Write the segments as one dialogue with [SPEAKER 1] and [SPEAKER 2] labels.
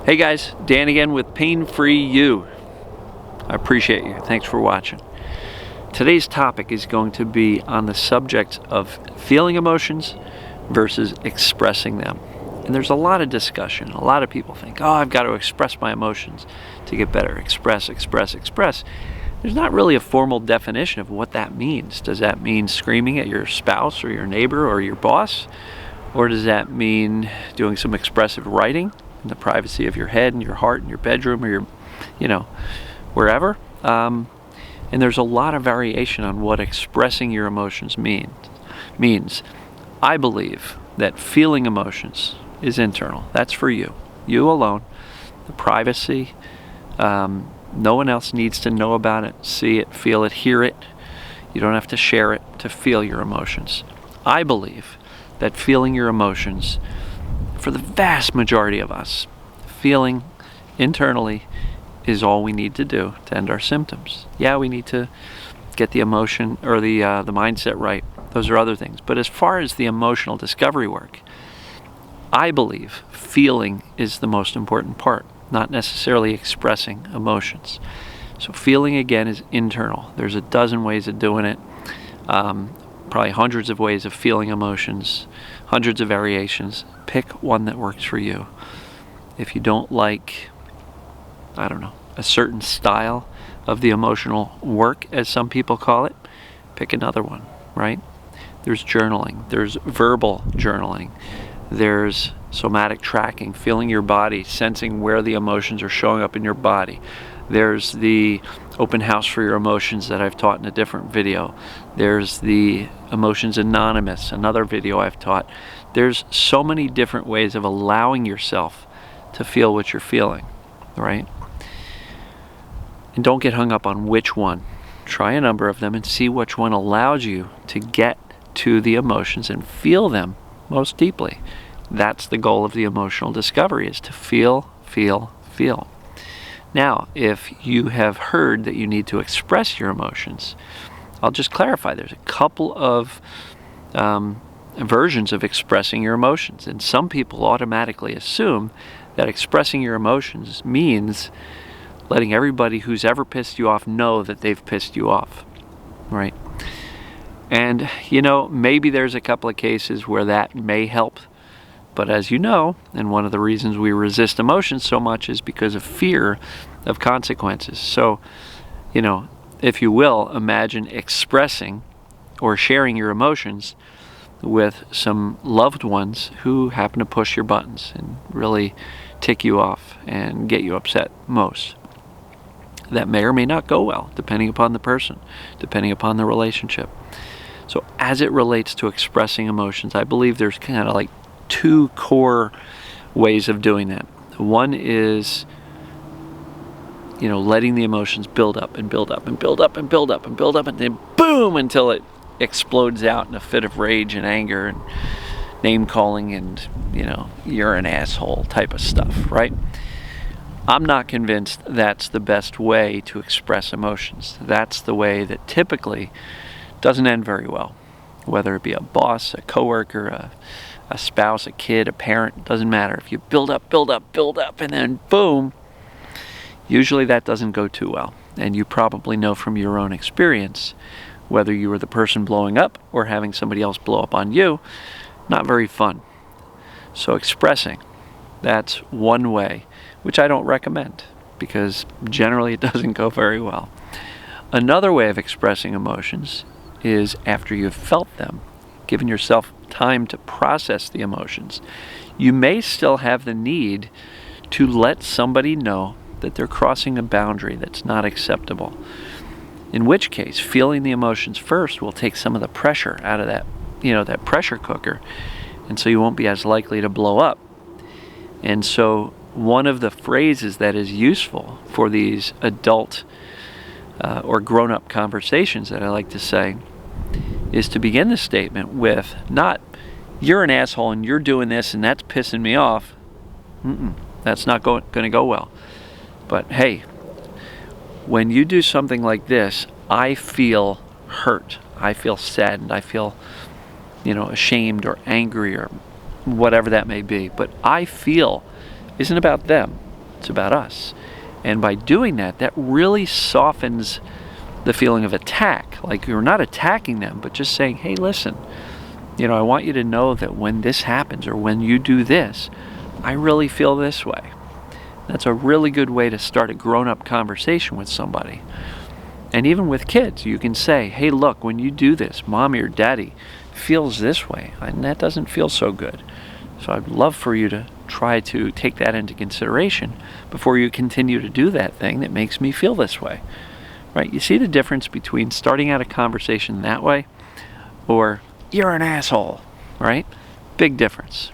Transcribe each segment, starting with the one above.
[SPEAKER 1] Hey guys, Dan again with Pain Free You. I appreciate you. Thanks for watching. Today's topic is going to be on the subject of feeling emotions versus expressing them. And there's a lot of discussion. A lot of people think, oh, I've got to express my emotions to get better. Express. There's not really a formal definition of what that means. Does that mean screaming at your spouse or your neighbor or your boss? Or does that mean doing some expressive writing in the privacy of your head and your heart and your bedroom or your, wherever? And there's a lot of variation on what expressing your emotions means. I believe that feeling emotions is internal. That's for you alone. The privacy, no one else needs to know about it, see it, feel it, hear it. You don't have to share it to feel your emotions. I believe that feeling your emotions, for the vast majority of us, feeling internally is all we need to do to end our symptoms. Yeah, we need to get the emotion or the mindset right. Those are other things. But as far as the emotional discovery work, I believe feeling is the most important part, not necessarily expressing emotions. So feeling, again, is internal. There's a dozen ways of doing it. Probably hundreds of ways of feeling emotions, hundreds of variations. Pick one that works for you. If you don't like, a certain style of the emotional work, as some people call it, pick another one, right? There's journaling, there's verbal journaling, there's somatic tracking, feeling your body, sensing where the emotions are showing up in your body. There's the open house for your emotions that I've taught in a different video. There's the Emotions Anonymous, another video I've taught. There's so many different ways of allowing yourself to feel what you're feeling, right? And don't get hung up on which one. Try a number of them and see which one allows you to get to the emotions and feel them most deeply. That's the goal of the emotional discovery, is to feel. Now, if you have heard that you need to express your emotions, I'll just clarify. There's a couple of versions of expressing your emotions, and some people automatically assume that expressing your emotions means letting everybody who's ever pissed you off know that they've pissed you off, right? And, maybe there's a couple of cases where that may help. But as you know, and one of the reasons we resist emotions so much is because of fear of consequences. So, if you will, imagine expressing or sharing your emotions with some loved ones who happen to push your buttons and really tick you off and get you upset most. That may or may not go well, depending upon the person, depending upon the relationship. So as it relates to expressing emotions, I believe there's kind of like two core ways of doing that. One is, letting the emotions build up and build up and build up and build up and build up, and then boom, until it explodes out in a fit of rage and anger and name calling and, you're an asshole type of stuff, right? I'm not convinced that's the best way to express emotions. That's the way that typically doesn't end very well. Whether it be a boss, a coworker, a spouse, a kid, a parent, doesn't matter. If you build up, and then boom, usually that doesn't go too well. And you probably know from your own experience, whether you were the person blowing up or having somebody else blow up on you, not very fun. So expressing, that's one way, which I don't recommend because generally it doesn't go very well. Another way of expressing emotions is after you've felt them, giving yourself time to process the emotions. You may still have the need to let somebody know that they're crossing a boundary that's not acceptable. In which case, feeling the emotions first will take some of the pressure out of that, that pressure cooker. And so you won't be as likely to blow up. And so one of the phrases that is useful for these adult or grown-up conversations that I like to say is to begin the statement with not, you're an asshole and you're doing this and that's pissing me off. That's not going to go well. But hey, when you do something like this, I feel hurt. I feel saddened. I feel, ashamed or angry or whatever that may be. But I feel isn't about them. It's about us. And by doing that, that really softens the feeling of attack. Like you're not attacking them, but just saying, hey, listen, I want you to know that when this happens or when you do this, I really feel this way. That's a really good way to start a grown-up conversation with somebody. And even with kids, you can say, hey, look, when you do this, mommy or daddy feels this way, and that doesn't feel so good. So I'd love for you to try to take that into consideration before you continue to do that thing that makes me feel this way. Right? You see the difference between starting out a conversation that way or you're an asshole, right? Big difference.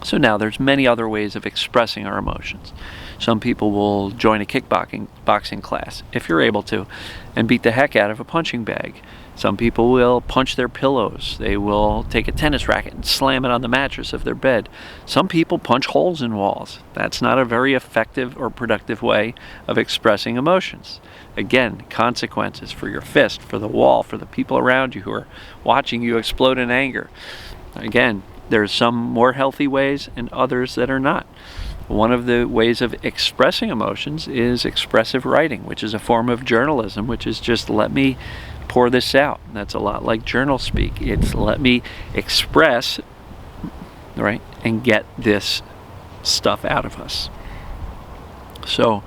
[SPEAKER 1] So now there's many other ways of expressing our emotions. Some people will join a kickboxing class, if you're able to, and beat the heck out of a punching bag. Some people will punch their pillows. They will take a tennis racket and slam it on the mattress of their bed. Some people punch holes in walls. That's not a very effective or productive way of expressing emotions. Again, consequences for your fist, for the wall, for the people around you who are watching you explode in anger. Again, there's some more healthy ways and others that are not. One of the ways of expressing emotions is expressive writing, which is a form of journalism, which is just let me pour this out. That's a lot like journal speak. It's let me express, right, and get this stuff out of us. So,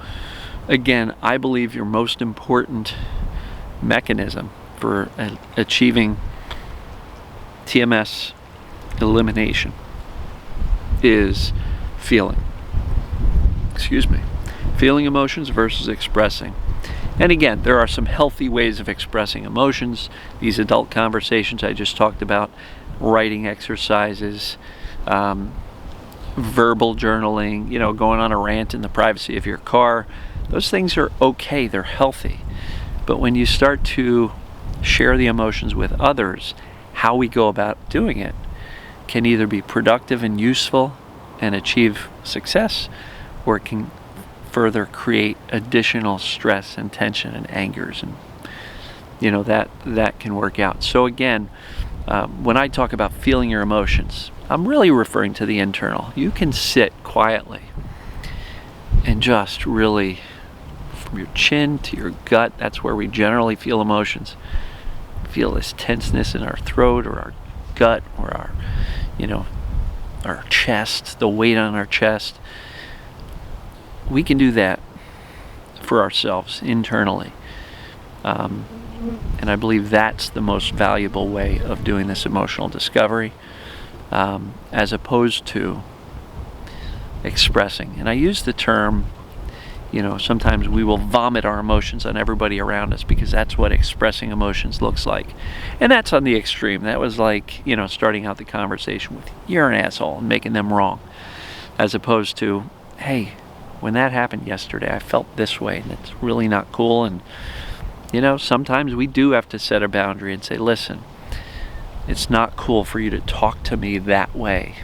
[SPEAKER 1] again, I believe your most important mechanism for achieving TMS elimination is feeling. Feeling emotions versus expressing. And again, there are some healthy ways of expressing emotions. These adult conversations I just talked about, writing exercises, verbal journaling, going on a rant in the privacy of your car. Those things are okay, they're healthy. But when you start to share the emotions with others, how we go about doing it can either be productive and useful and achieve success, or it can further create additional stress and tension and angers, and that can work out. So again, when I talk about feeling your emotions, I'm really referring to the internal. You can sit quietly and just really, from your chin to your gut, that's where we generally feel emotions. Feel this tenseness in our throat or our gut or our chest, the weight on our chest. We can do that for ourselves internally. And I believe that's the most valuable way of doing this emotional discovery, as opposed to expressing. And I use the term, sometimes we will vomit our emotions on everybody around us because that's what expressing emotions looks like. And that's on the extreme. That was like, starting out the conversation with, you're an asshole, and making them wrong. As opposed to, hey, when that happened yesterday, I felt this way, and it's really not cool. And, sometimes we do have to set a boundary and say, listen, it's not cool for you to talk to me that way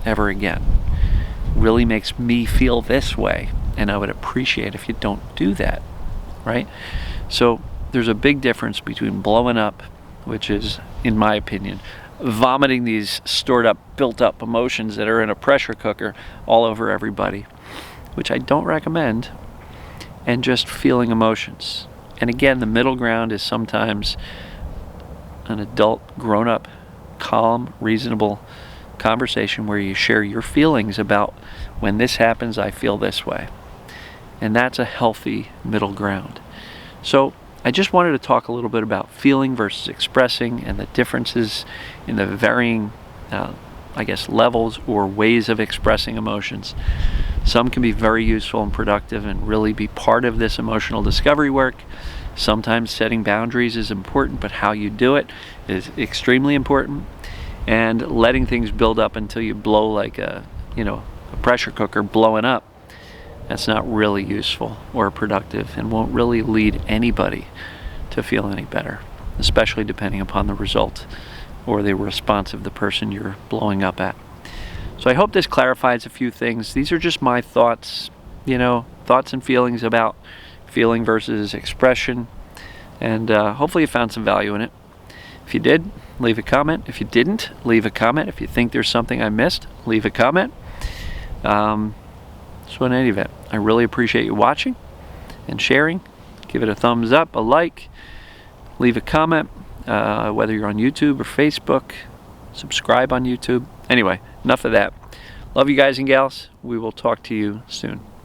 [SPEAKER 1] ever again. It really makes me feel this way, and I would appreciate if you don't do that, right? So there's a big difference between blowing up, which is, in my opinion, vomiting these stored up, built up emotions that are in a pressure cooker all over everybody, which I don't recommend, and just feeling emotions. And again, the middle ground is sometimes an adult, grown-up, calm, reasonable conversation where you share your feelings about, when this happens, I feel this way. And that's a healthy middle ground. So I just wanted to talk a little bit about feeling versus expressing and the differences in the varying levels or ways of expressing emotions. Some can be very useful and productive and really be part of this emotional discovery work. Sometimes setting boundaries is important, but how you do it is extremely important. And letting things build up until you blow like a pressure cooker blowing up, that's not really useful or productive and won't really lead anybody to feel any better, especially depending upon the result or the response of the person you're blowing up at. So I hope this clarifies a few things. These are just my thoughts, thoughts and feelings about feeling versus expression. And hopefully you found some value in it. If you did, leave a comment. If you didn't, leave a comment. If you think there's something I missed, leave a comment. So in any event, I really appreciate you watching and sharing. Give it a thumbs up, a like, leave a comment, whether you're on YouTube or Facebook. Subscribe on YouTube. Anyway, enough of that. Love you guys and gals. We will talk to you soon.